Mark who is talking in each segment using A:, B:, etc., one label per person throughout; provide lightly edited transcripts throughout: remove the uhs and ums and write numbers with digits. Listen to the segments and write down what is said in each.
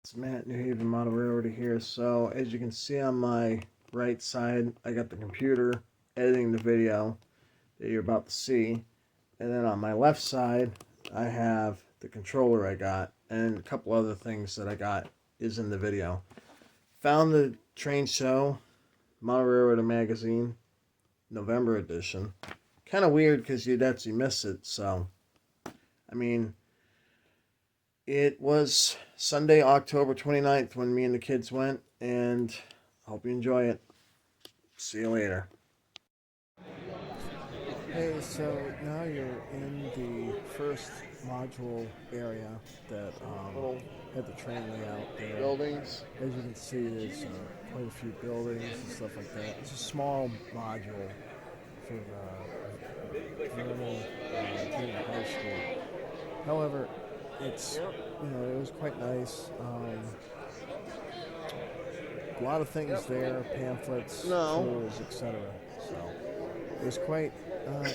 A: It's Matt, New Haven Model Railroader here. So as you can see on my right side, I got the computer editing the video that you're about to see. And then on my left side, I have the controller I got and a couple other things that I got is in the video. Found the train show, Model Railroader magazine, November edition. Kind of weird because you'd actually miss it. So, I mean, it was Sunday, October 29th when me and the kids went, and I hope you enjoy it. See you later. Hey, so now you're in the first module area that had the train layout there. Buildings. As you can see, there's quite a few buildings and stuff like that. It's a small module for Vernon Junior High School. However, it was quite nice. A lot of things there, pamphlets, tools, etc. So it was quite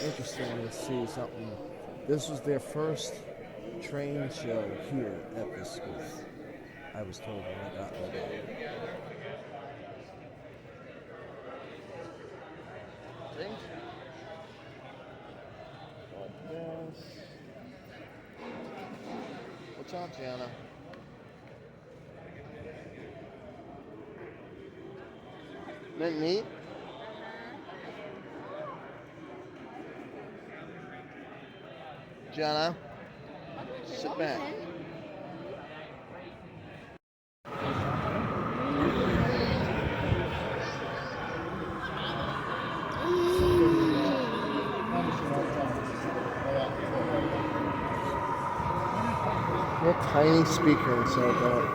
A: interesting to see something. This was their first train show here at this school, I was told when I got there. What's up, Gianna? Isn't that neat? Gianna, sit back. What tiny speaker inside that.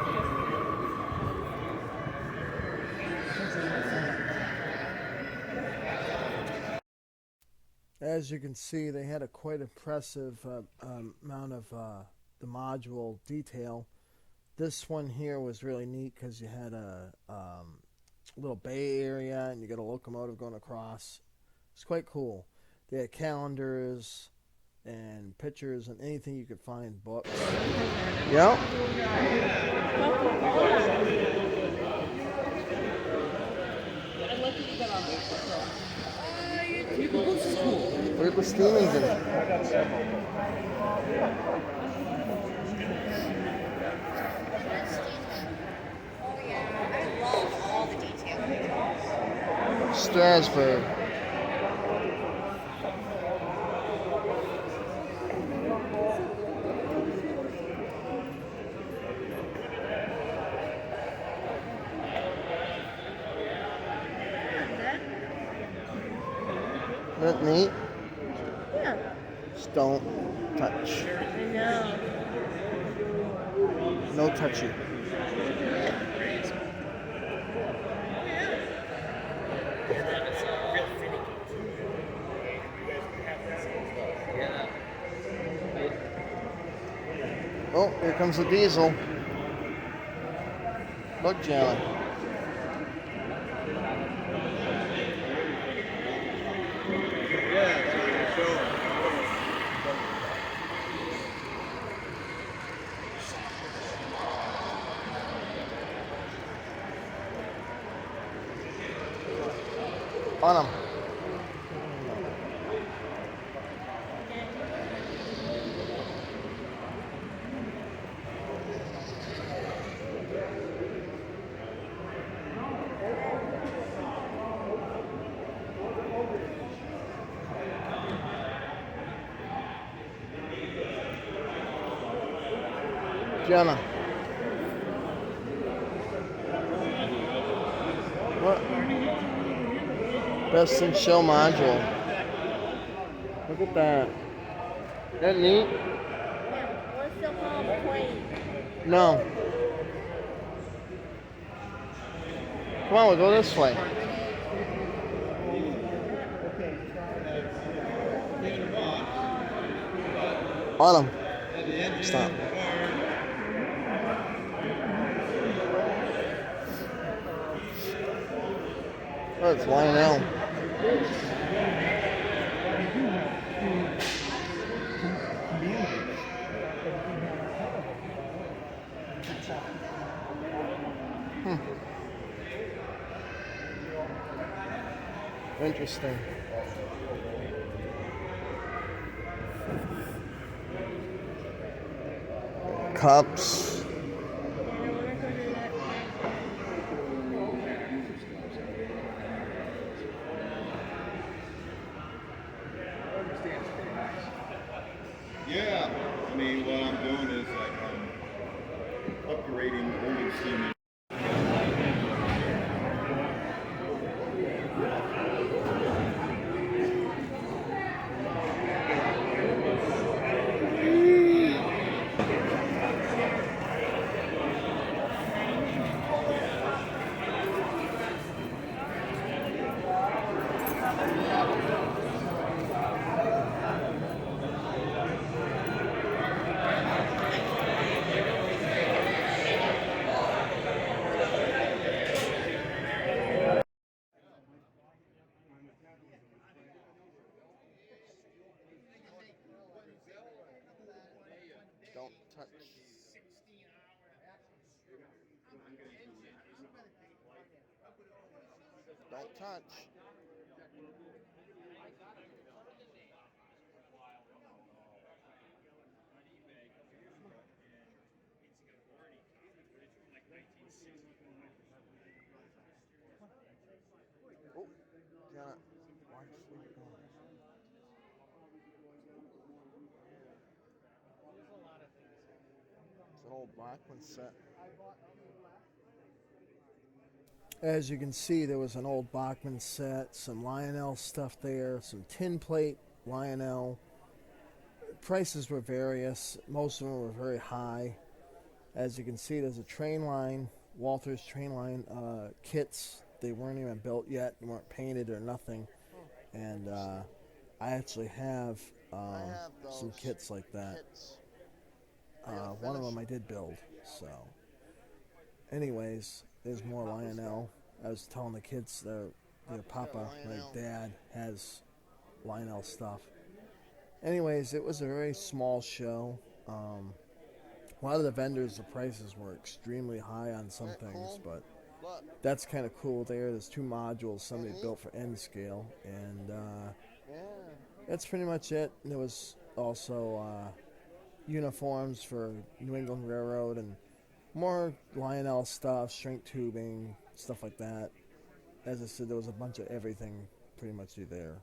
A: As you can see, they had a quite impressive amount of the module detail. This one here was really neat because you had a little bay area and you got a locomotive going across. It's quite cool. They had calendars and pictures and anything you could find, books. Yep. Where's the steamings in it?
B: Oh yeah, I love all the detail.
A: Strasbourg. Isn't that neat?
B: Yeah.
A: Just don't touch.
B: I know.
A: No touching. Oh, here comes the diesel. Look, Jalen. On him. Jenna. What? Best in show module. Look at that. Isn't that neat?
B: Yeah, what's the whole point?
A: No. Come on, we'll go this way. On him. Stop. Oh, it's Lionel. Interesting. Cups.
C: Yeah, I mean, what I'm doing is like I'm upgrading older steam.
A: Don't touch. Don't touch. Oh, Jenna, watch where you're going. It's an old Bachman set. As you can see, there was an old Bachman set, some Lionel stuff there, some tin plate Lionel. Prices were various. Most of them were very high. As you can see, there's a train line, Walters train line kits. They weren't even built yet. They weren't painted or nothing. And I actually have some kits like that. One of them I did build. So, anyways, there's more Lionel. I was telling the kids their papa, my dad, has Lionel stuff. Anyways, it was a very small show. A lot of the vendors, the prices were extremely high on some things, but that's kind of cool there. There's 2 modules somebody built for N scale, and that's pretty much it. And there was also uniforms for New England Railroad and more Lionel stuff, shrink tubing, stuff like that. As I said, there was a bunch of everything pretty much there.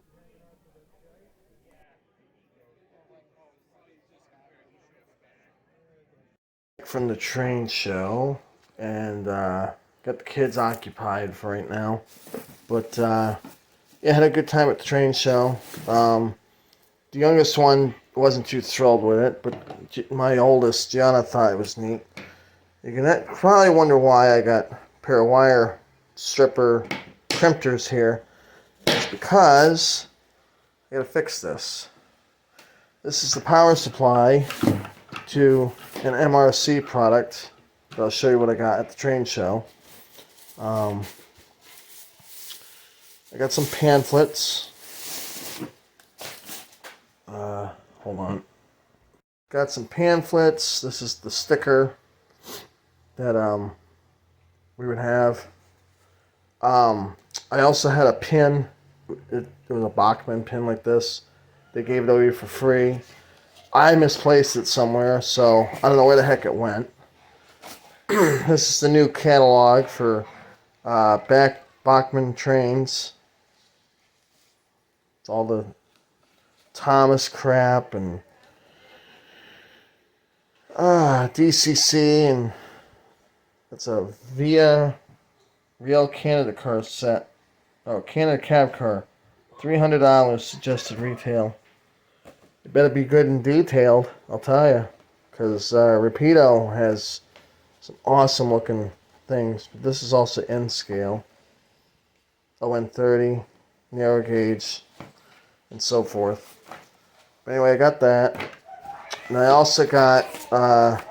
A: From the train show, and got the kids occupied for right now. But yeah, had a good time at the train show. The youngest one wasn't too thrilled with it, but my oldest, Gianna, thought it was neat. You can probably wonder why I got a pair of wire stripper crimpers here. It's because I gotta fix this. This is the power supply to an MRC product. I'll show you what I got at the train show. I got some pamphlets. Hold on. Got some pamphlets. This is the sticker that we would have. I also had a pin. It was a Bachman pin like this. They gave it away for free. I misplaced it somewhere, so I don't know where the heck it went. This is the new catalog for Bachman trains. It's all the Thomas crap and DCC, and it's a Via Real Canada car set. Oh, Canada cab car. $300 suggested retail. It better be good and detailed, I'll tell you. Because Rapido has some awesome looking things. But this is also N scale. ON30, narrow gauge, and so forth. But anyway, I got that. And I also got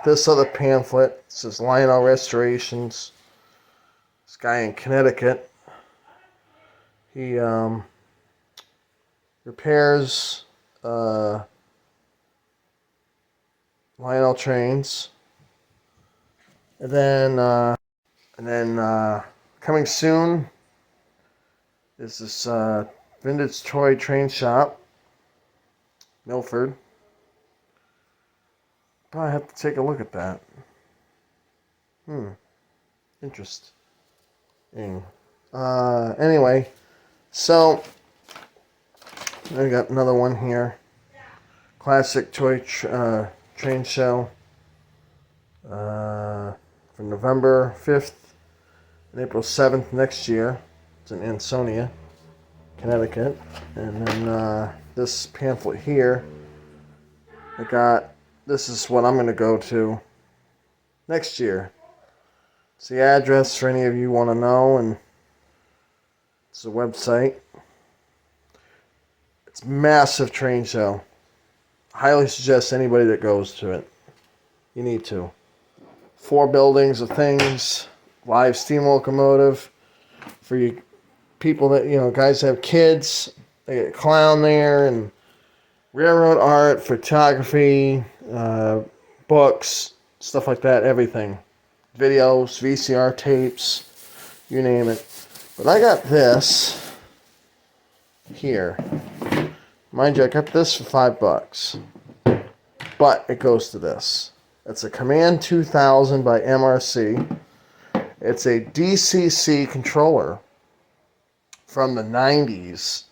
A: this other pamphlet. It says Lionel Restorations. This guy in Connecticut. He repairs Lionel trains. And then I And then coming soon is this vintage toy train shop, Milford. Probably have to take a look at that. Interesting. Anyway, so I got another one here. Classic toy train show for November 5th and April 7th next year. It's in Ansonia, Connecticut. And then this pamphlet here, this is what I'm going to go to next year. It's the address for any of you want to know, and it's the website. It's a massive train show. Highly suggest anybody that goes to it. You need to. 4 buildings of things, live steam locomotive for you people that, guys have kids. They get a clown there, and railroad art, photography, books, stuff like that, everything. Videos, VCR tapes, you name it. But I got this here. Mind you, I got this for $5. But it goes to this. It's a Command 2000 by MRC. It's a DCC controller from the 90s.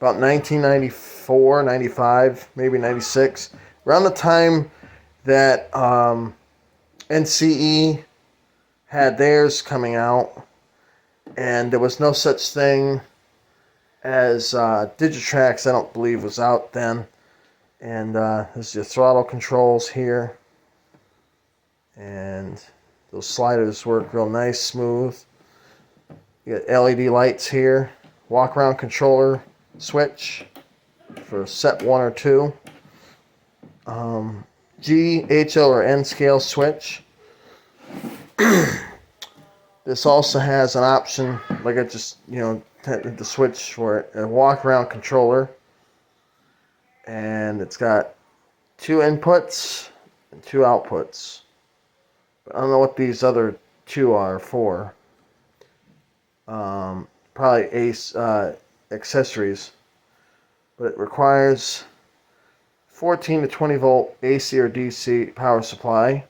A: About 1994, 95, maybe 96. Around the time that NCE had theirs coming out, and there was no such thing as Digitrax. I don't believe was out then. And there's your throttle controls here, and those sliders work real nice, smooth. You got LED lights here, walk around controller switch for set 1 or 2, G, H, L, or N scale switch. This also has an option, like I just, the switch for it, a walk around controller. And it's got 2 inputs and 2 outputs. But I don't know what these other 2 are for. Probably accessories. But it requires 14 to 20 volt AC or DC power supply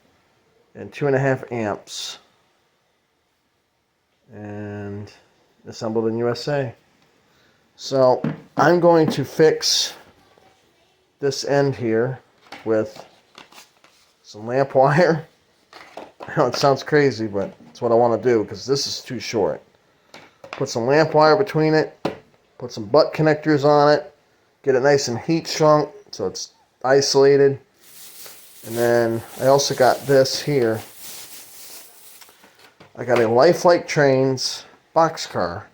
A: and 2.5 amps. And assembled in USA. So I'm going to fix this end here with some lamp wire. I know it sounds crazy, but it's what I want to do because this is too short. Put some lamp wire between it, put some butt connectors on it, get it nice and heat shrunk so it's isolated. And then I also got this here. I got a Lifelike Trains boxcar.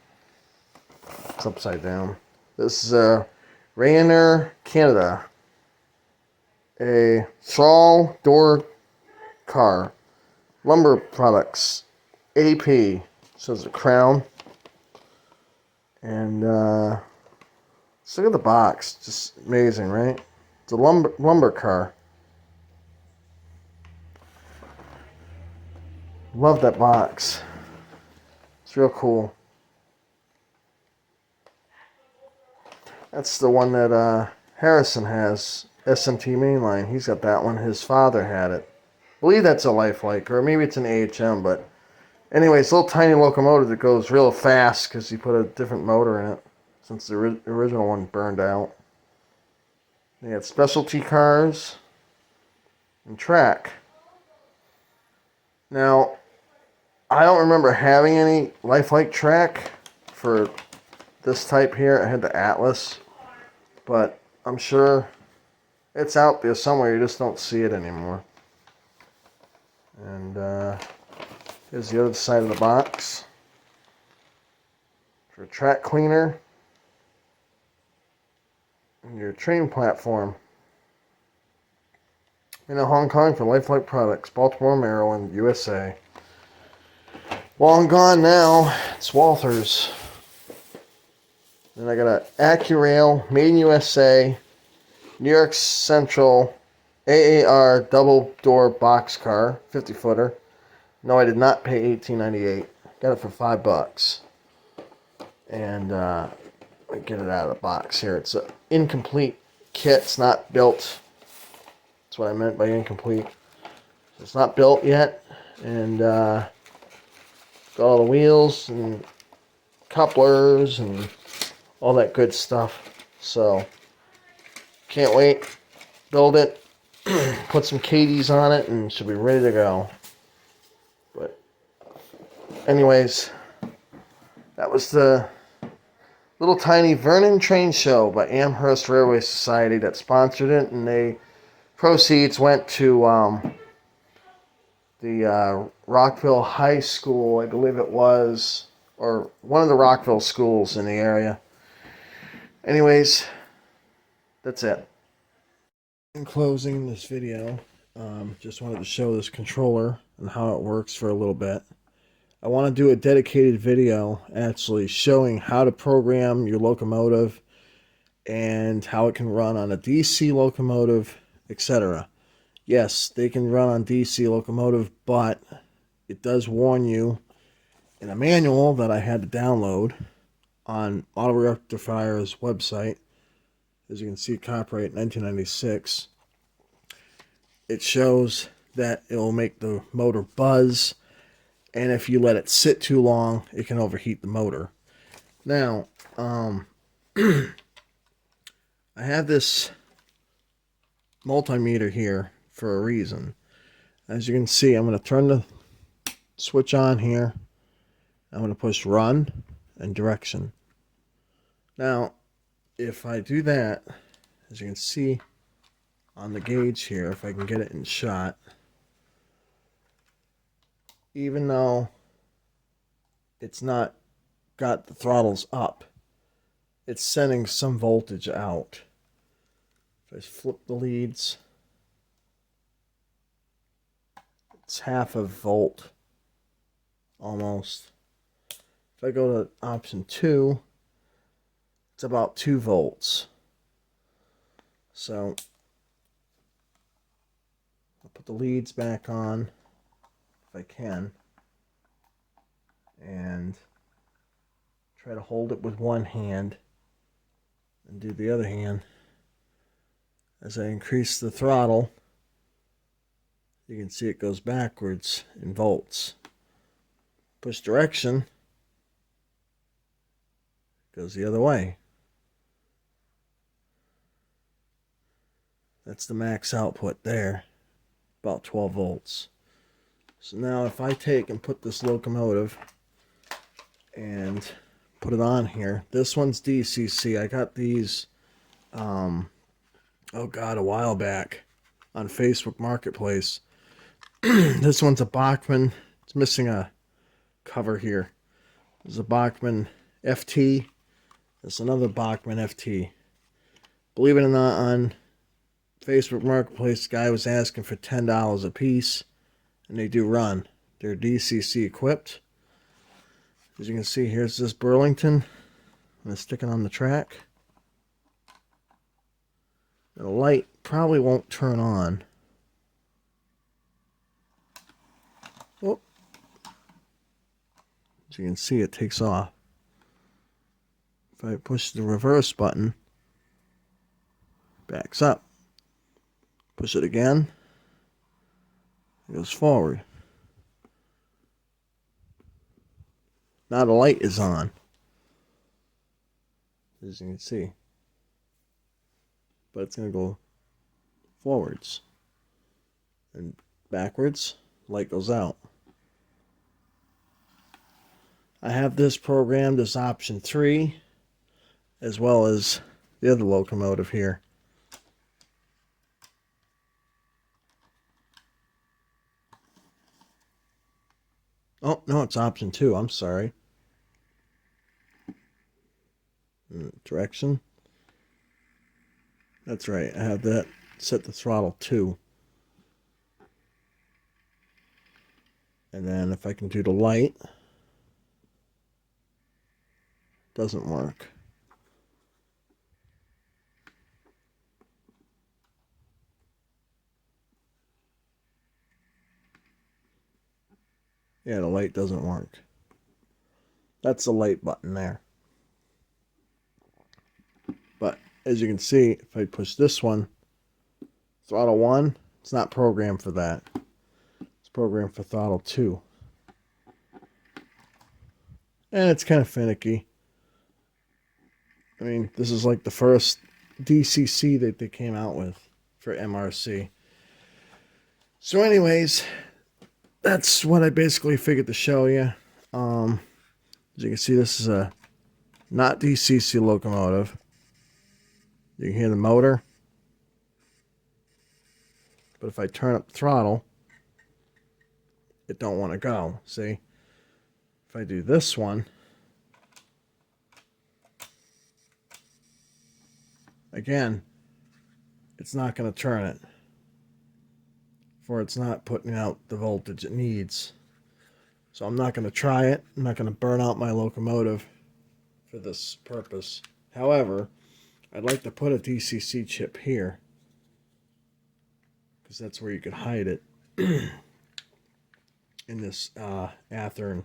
A: It's upside down. This is a Rayner, Canada. A Thrall door car. Lumber products. AP. Says a crown. And let's look at the box. Just amazing, right? It's a lumber car. Love that box. It's real cool. That's the one that Harrison has. SMT mainline. He's got that one. His father had it. I believe that's a Lifelike, or maybe it's an AHM, but anyways, a little tiny locomotive that goes real fast because he put a different motor in it since the original one burned out. They had specialty cars and track. Now, I don't remember having any Lifelike track for this type here. I had the Atlas, but I'm sure it's out there somewhere. You just don't see it anymore. And here's the other side of the box for a track cleaner and your train platform. In Hong Kong for Lifelike Products, Baltimore, Maryland, USA. Long gone now. It's Walther's. Then I got an AccuRail, made in USA, New York Central AAR double door boxcar, 50-footer. No, I did not pay $18.98. Got it for $5. And I get it out of the box here. It's an incomplete kit. It's not built. That's what I meant by incomplete. It's not built yet. And got all the wheels and couplers and all that good stuff. So, can't wait. Build it. Put some KDs on it and should be ready to go. But anyways, that was the little tiny Vernon train show by Amherst Railway Society that sponsored it, and the proceeds went to the Rockville High School, I believe it was, or one of the Rockville schools in the area. Anyways, that's it. In closing this video, just wanted to show this controller and how it works for a little bit. I want to do a dedicated video actually showing how to program your locomotive and how it can run on a DC locomotive, etc. Yes, they can run on DC locomotive, but it does warn you in a manual that I had to download on Auto Rectifier's website. As you can see, copyright 1996. It shows that it will make the motor buzz, and if you let it sit too long, it can overheat the motor. Now, I have this multimeter here for a reason. As you can see, I'm going to turn the switch on here. I'm going to push run and direction. Now, if I do that, as you can see on the gauge here, if I can get it in shot, even though it's not got the throttles up, it's sending some voltage out. If I flip the leads, it's half a volt almost. If I go to option 2, it's about 2 volts. So I'll put the leads back on if I can and try to hold it with one hand and do the other hand. As I increase the throttle, you can see it goes backwards in volts. Push direction, goes the other way. That's the max output there, about 12 volts. So now if I take and put this locomotive and put it on here, this one's DCC. I got these, oh God, a while back on Facebook Marketplace. This one's a Bachmann. It's missing a cover here. There's a Bachmann FT. There's another Bachmann FT. Believe it or not, on Facebook Marketplace, the guy was asking for $10 a piece, and they do run. They're DCC equipped. As you can see, here's this Burlington. I'm going to stick it on the track. The light probably won't turn on. Oh. As you can see, it takes off. If I push the reverse button, backs up. Push it again, it goes forward. Now the light is on, as you can see. But it's going to go forwards and backwards, light goes out. I have this programmed as option 3, as well as the other locomotive here. Oh, no, it's option 2, I'm sorry. Direction. That's right, I have that set the throttle 2. And then if I can do the light, doesn't work. Yeah, the light doesn't work. That's the light button there. But as you can see, if I push this one, throttle 1, it's not programmed for that. It's programmed for throttle 2. And it's kind of finicky. I mean, this is like the first DCC that they came out with for MRC. So anyways, that's what I basically figured to show you. As you can see, this is a not DCC locomotive. You can hear the motor. But if I turn up the throttle, it don't want to go. See? If I do this one, again, it's not going to turn it. For it's not putting out the voltage it needs. So I'm not going to try it. I'm not going to burn out my locomotive for this purpose. However, I'd like to put a DCC chip here, because that's where you could hide it in this Athearn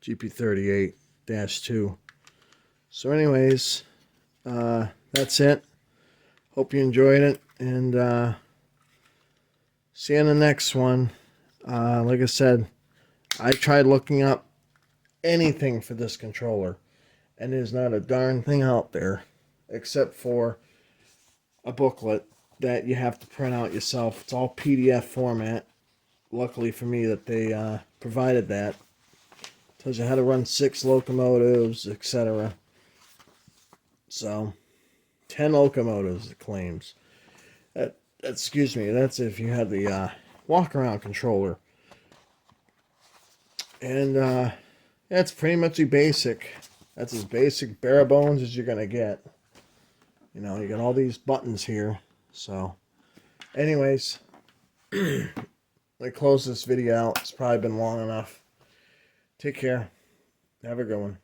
A: GP38-2. So anyways, that's it. Hope you enjoyed it, and see you in the next one. Like I said, I tried looking up anything for this controller, and there's not a darn thing out there except for a booklet that you have to print out yourself. It's all PDF format. Luckily for me that they provided that. Tells you how to run 6 locomotives, etc. So 10 locomotives, it claims. Excuse me, that's if you had the walk around controller. And that's pretty much the basic. That's as basic bare bones as you're gonna get. You know, you got all these buttons here. So anyways, I close this video out. It's probably been long enough. Take care. Have a good one.